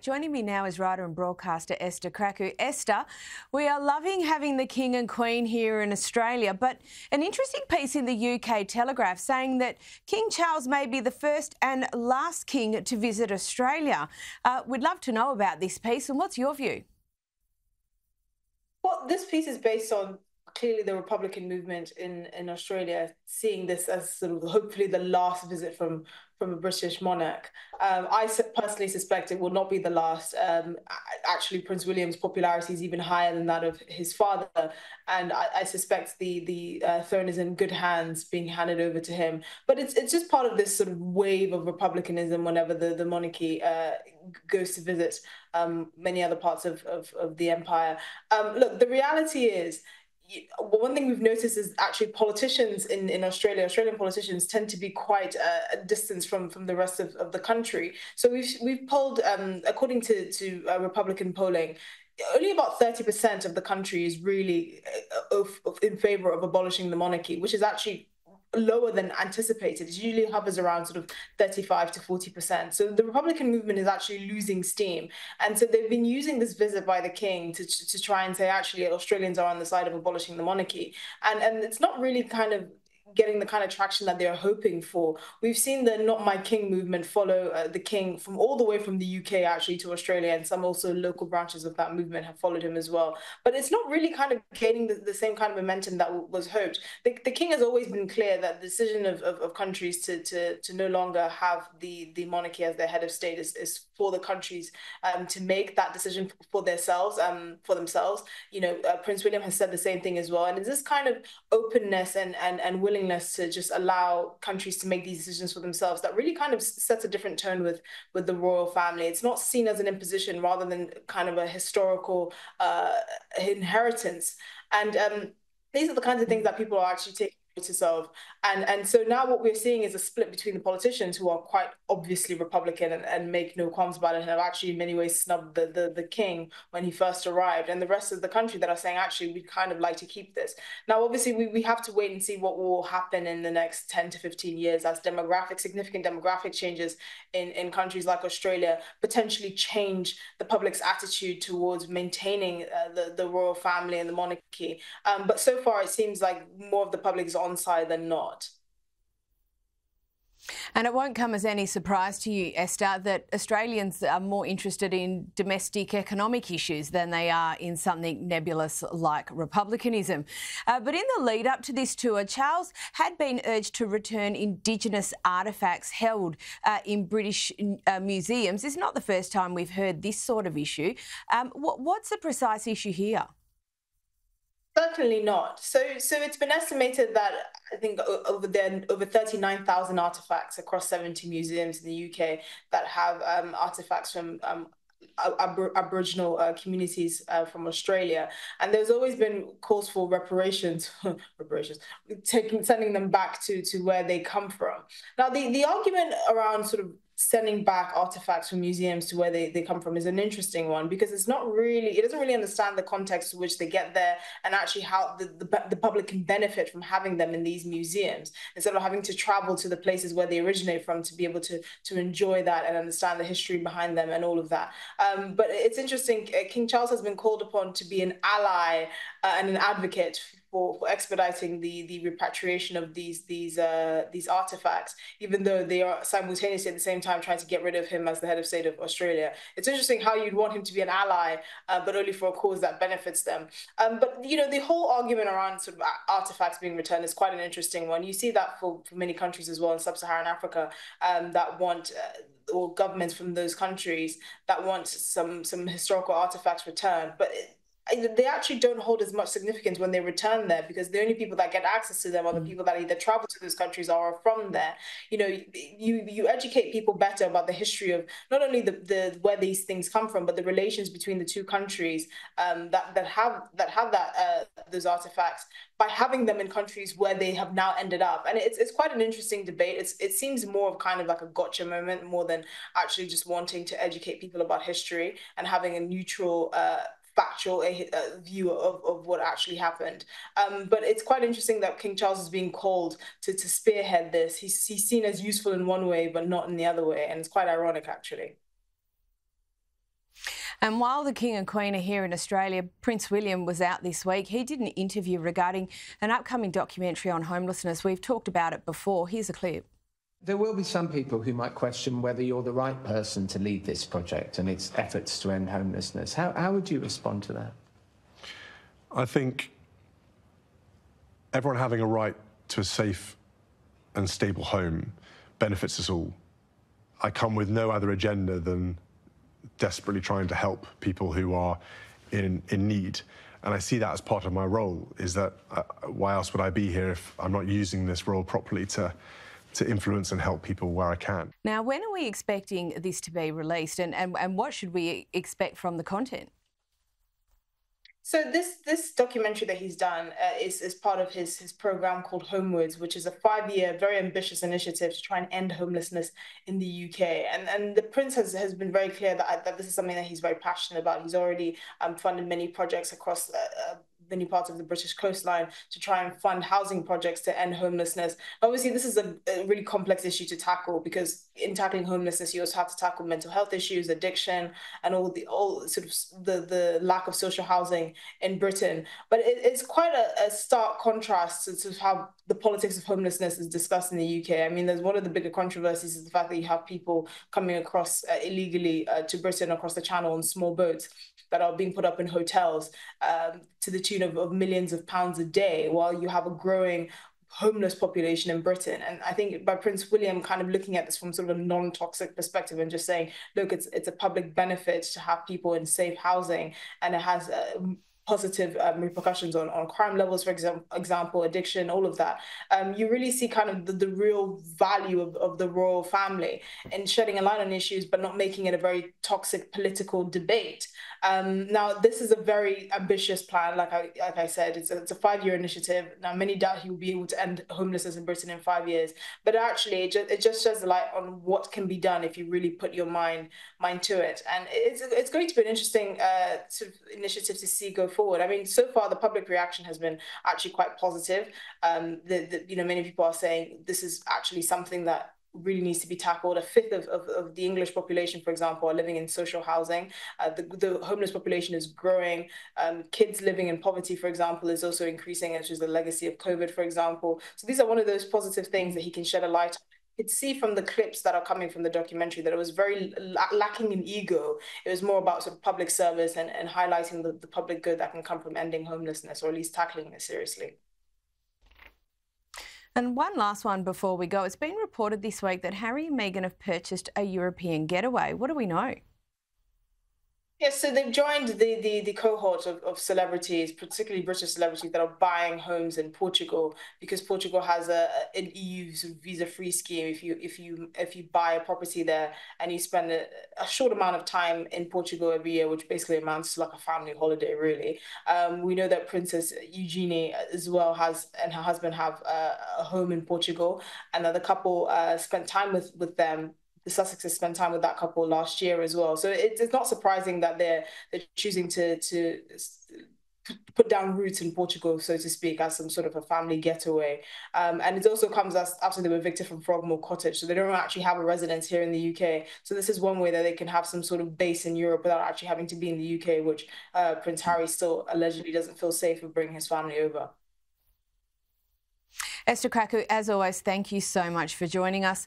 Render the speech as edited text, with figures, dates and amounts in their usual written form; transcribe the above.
Joining me now is writer and broadcaster Esther Krakue. Esther, we are loving having the King and Queen here in Australia, but an interesting piece in the UK Telegraph saying that King Charles may be the first and last king to visit Australia. We'd love to know about this piece, and what's your view? Well, this piece is based on clearly the Republican movement in Australia, seeing this as sort of hopefully the last visit from a British monarch. Personally suspect it will not be the last. Actually, Prince William's popularity is even higher than that of his father, and I suspect the throne is in good hands, being handed over to him. But it's just part of this sort of wave of republicanism whenever the monarchy goes to visit many other parts of the empire. Look, the reality is, one thing we've noticed is actually politicians in Australia, Australian politicians tend to be quite a distance from the rest of the country. So we've polled, according to Republican polling, only about 30% of the country is really in favor of abolishing the monarchy, which is actually lower than anticipated. It usually hovers around sort of 35 to 40%. So the Republican movement is actually losing steam. And so they've been using this visit by the king to try and say, actually, Australians are on the side of abolishing the monarchy. And it's not really kind of getting the kind of traction that they're hoping for. We've seen the Not My King movement follow the king from all the way from the UK actually to Australia, and some also local branches of that movement have followed him as well. But it's not really kind of gaining the same kind of momentum that was hoped. The king has always been clear that the decision of countries to no longer have the monarchy as their head of state is for the countries to make that decision for themselves. You know, Prince William has said the same thing as well. And it's this kind of openness and willingness to just allow countries to make these decisions for themselves that really kind of sets a different tone with the royal family. It's not seen as an imposition rather than kind of a historical inheritance. And these are the kinds of things that people are actually taking notice of. And so now what we're seeing is a split between the politicians, who are quite obviously Republican and make no qualms about it, and have actually in many ways snubbed the king when he first arrived, and the rest of the country that are saying, actually, we'd kind of like to keep this. Now, obviously, we have to wait and see what will happen in the next 10 to 15 years as significant demographic changes in countries like Australia potentially change the public's attitude towards maintaining the royal family and the monarchy. But so far, it seems like more of the public is on side than not. And it won't come as any surprise to you, Esther, that Australians are more interested in domestic economic issues than they are in something nebulous like republicanism. But in the lead up to this tour, Charles had been urged to return Indigenous artefacts held in British museums. It's not the first time we've heard this sort of issue. What's the precise issue here? Certainly not. So it's been estimated that I think over 39,000 artifacts across 70 museums in the UK that have artifacts from Aboriginal communities from Australia, and there's always been calls for reparations, sending them back to where they come from. Now, the argument around sort of sending back artifacts from museums to where they come from is an interesting one, because it doesn't really understand the context to which they get there, and actually how the public can benefit from having them in these museums, instead of having to travel to the places where they originate from to be able to enjoy that and understand the history behind them and all of that. But it's interesting, King Charles has been called upon to be an ally and an advocate for expediting the repatriation of these artifacts, even though they are simultaneously at the same time trying to get rid of him as the head of state of Australia. It's interesting how you'd want him to be an ally, but only for a cause that benefits them. But you know, the whole argument around sort of artifacts being returned is quite an interesting one. You see that for many countries as well in sub-Saharan Africa that want or governments from those countries that want some historical artifacts returned, but they actually don't hold as much significance when they return there, because the only people that get access to them are the people that either travel to those countries or are from there. You know, you educate people better about the history of not only the where these things come from, but the relations between the two countries that have those artifacts, by having them in countries where they have now ended up. And it's quite an interesting debate. It seems more of kind of like a gotcha moment, more than actually just wanting to educate people about history and having a neutral factual view of what actually happened. But it's quite interesting that King Charles is being called to spearhead this. He's seen as useful in one way, but not in the other way. And it's quite ironic, actually. And while the King and Queen are here in Australia, Prince William was out this week. He did an interview regarding an upcoming documentary on homelessness. We've talked about it before. Here's a clip. There will be some people who might question whether you're the right person to lead this project and its efforts to end homelessness. How would you respond to that? I think everyone having a right to a safe and stable home benefits us all. I come with no other agenda than desperately trying to help people who are in need. And I see that as part of my role, is that why else would I be here if I'm not using this role properly to influence and help people where I can. Now, when are we expecting this to be released and what should we expect from the content? So this documentary that he's done is part of his program called Homewards, which is a 5-year, very ambitious initiative to try and end homelessness in the UK. And the Prince has been very clear that this is something that he's very passionate about. He's already funded many projects across many parts of the British coastline to try and fund housing projects to end homelessness. Obviously, this is a really complex issue to tackle because in tackling homelessness, you also have to tackle mental health issues, addiction, and all the lack of social housing in Britain. But it's quite a stark contrast to how the politics of homelessness is discussed in the UK. I mean, there's one of the bigger controversies is the fact that you have people coming across illegally to Britain across the Channel on small boats that are being put up in hotels to the tune of millions of pounds a day, while you have a growing homeless population in Britain. And I think by Prince William kind of looking at this from sort of a non-toxic perspective and just saying, look, it's a public benefit to have people in safe housing, and it has positive repercussions on crime levels, for example, addiction, all of that. You really see kind of the real value of the royal family in shedding a light on issues, but not making it a very toxic political debate. Now, this is a very ambitious plan. Like I said, it's a 5-year initiative. Now, many doubt he will be able to end homelessness in Britain in 5 years, but actually, it just sheds the light on what can be done if you really put your mind to it. And it's going to be an interesting sort of initiative to see go forward. I mean, so far the public reaction has been actually quite positive. Many people are saying this is actually something that really needs to be tackled. A fifth of the English population, for example, are living in social housing. The homeless population is growing. Kids living in poverty, for example, is also increasing, which is the legacy of COVID, for example. So these are one of those positive things that he can shed a light on. You could see from the clips that are coming from the documentary that it was very lacking in ego. It was more about sort of public service and highlighting the public good that can come from ending homelessness, or at least tackling it seriously. And one last one before we go. It's been reported this week that Harry and Meghan have purchased a European getaway. What do we know? Yes, so they've joined the cohort of celebrities, particularly British celebrities, that are buying homes in Portugal, because Portugal has an EU sort of visa-free scheme. If you buy a property there and you spend a short amount of time in Portugal every year, which basically amounts to like a family holiday, really. We know that Princess Eugenie as well and her husband have a home in Portugal, and that the couple spent time with them. The Sussexes spent time with that couple last year as well. So it's not surprising that they're choosing to put down roots in Portugal, so to speak, as some sort of a family getaway. And it also comes after they were evicted from Frogmore Cottage. So they don't actually have a residence here in the UK. So this is one way that they can have some sort of base in Europe without actually having to be in the UK, which Prince Harry still allegedly doesn't feel safe with bringing his family over. Esther Krakue, as always, thank you so much for joining us.